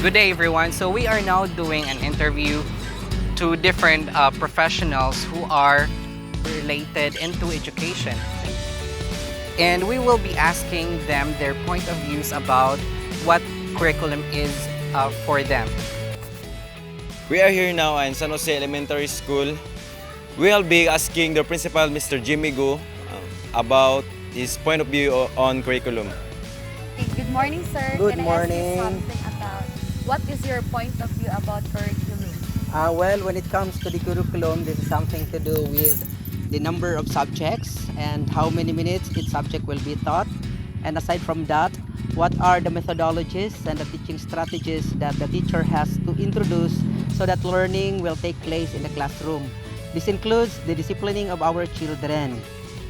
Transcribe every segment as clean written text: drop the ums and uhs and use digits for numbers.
Good day, everyone. So we are now doing an interview to different professionals who are related into education. And we will be asking them their point of views about what curriculum is for them. We are here now in San Jose Elementary School. We'll be asking the principal, Mr. Jimmy Gu, about his point of view on curriculum. Good morning, sir. Good Can morning. I ask you something about what is your point of view about curriculum? Well, when it comes to the curriculum, this is something to do with the number of subjects and how many minutes each subject will be taught. And aside from that, what are the methodologies and the teaching strategies that the teacher has to introduce so that learning will take place in the classroom. This includes the disciplining of our children.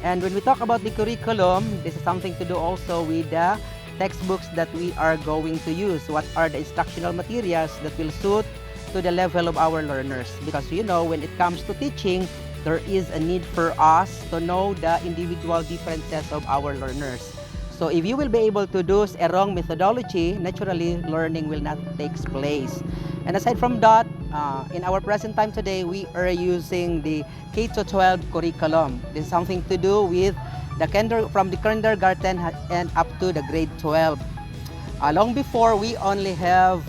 And when we talk about the curriculum, this is something to do also with the textbooks that we are going to use. What are the instructional materials that will suit to the level of our learners? Because you know, when it comes to teaching, there is a need for us to know the individual differences of our learners. So if you will be able to do a wrong methodology, naturally learning will not take place. And aside from that, in our present time today, we are using the K-12 curriculum. This is something to do with from the kindergarten and up to the grade 12. Long before, we only have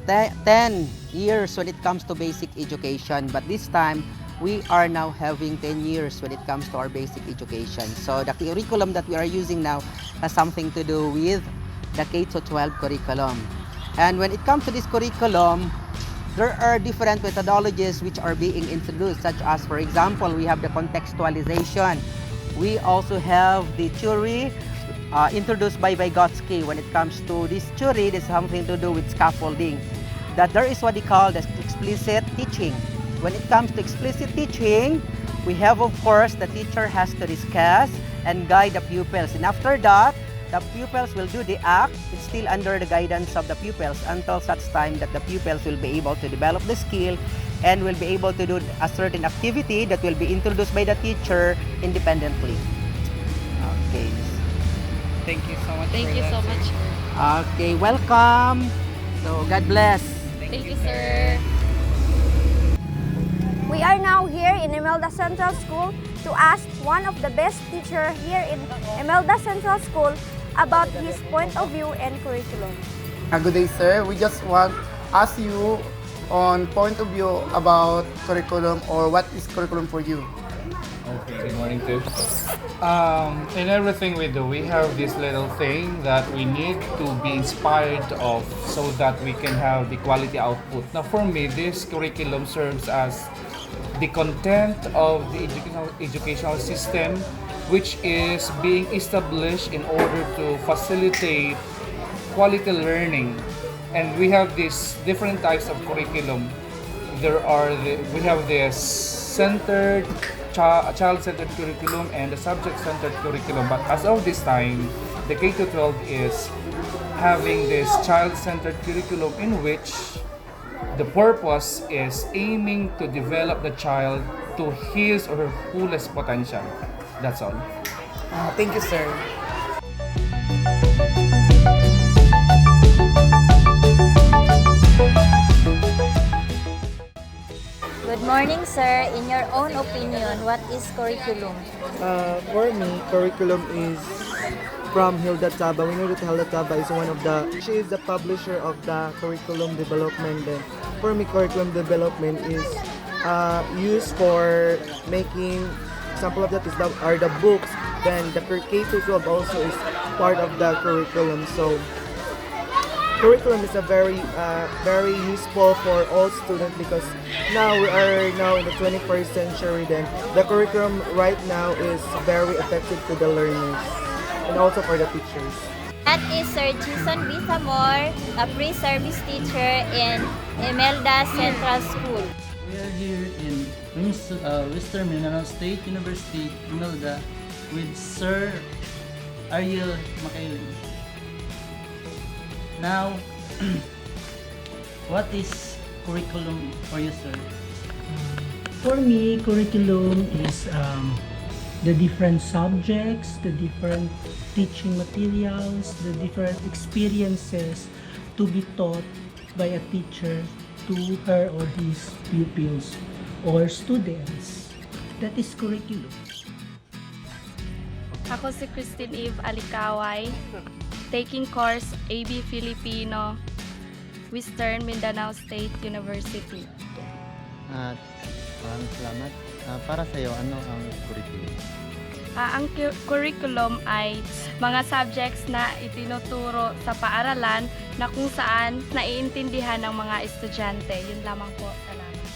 10 years when it comes to basic education, but this time we are now having 10 years when it comes to our basic education. So the curriculum that we are using now has something to do with the K-12 curriculum. And when it comes to this curriculum, there are different methodologies which are being introduced, such as, for example, we have the contextualization. We also have the theory introduced by Vygotsky. When it comes to this theory, there's something to do with scaffolding. That there is what they call the explicit teaching. When it comes to explicit teaching, we have, of course, the teacher has to discuss and guide the pupils. And after that, the pupils will do the act. It's still under the guidance of the pupils until such time that the pupils will be able to develop the skill and will be able to do a certain activity that will be introduced by the teacher independently. Okay. Thank you so much. Thank you so much. Okay, welcome. So God bless. Thank you, sir. We are now here in Imelda Central School to ask one of the best teachers here in Imelda Central School about his point of view and curriculum. Good day, sir. We just want to ask you on point of view about curriculum, or what is curriculum for you? Okay, good morning too. In everything we do, we have this little thing that we need to be inspired of so that we can have the quality output. Now for me, this curriculum serves as the content of the educational system, which is being established in order to facilitate quality learning. And we have these different types of curriculum. We have this child-centered curriculum and the subject-centered curriculum. But as of this time, the K-12 is having this child-centered curriculum in which the purpose is aiming to develop the child to his or her fullest potential. That's all. Thank you, sir. Good morning, sir. In your own opinion, what is curriculum? For me, curriculum is from Hilda Taba. We know that Hilda Taba is she is the publisher of the curriculum development. Then, for me, curriculum development is used for making, example of that are the books. Then the K-12 also is part of the curriculum. So curriculum is a very useful for all students, because now we are now in the 21st century. Then the curriculum right now is very effective to the learners and also for the teachers. That is Sir Jason Bisamor, a pre-service teacher in Imelda Central School. We are here in Western Mindanao State University, Imelda, with Sir Ariel Makailin. Now, what is curriculum for you, sir? For me, curriculum is the different subjects, the different teaching materials, the different experiences to be taught by a teacher to her or his pupils or students. That is curriculum. Ako si Christine Eve Alikaway, taking course AB Filipino, Western Mindanao State University. At maraming salamat. Para sa iyo, ano ang curriculum? Ang curriculum ay mga subjects na itinuturo sa paaralan na kung saan naiintindihan ng mga estudyante. Yun lamang po. Salamat.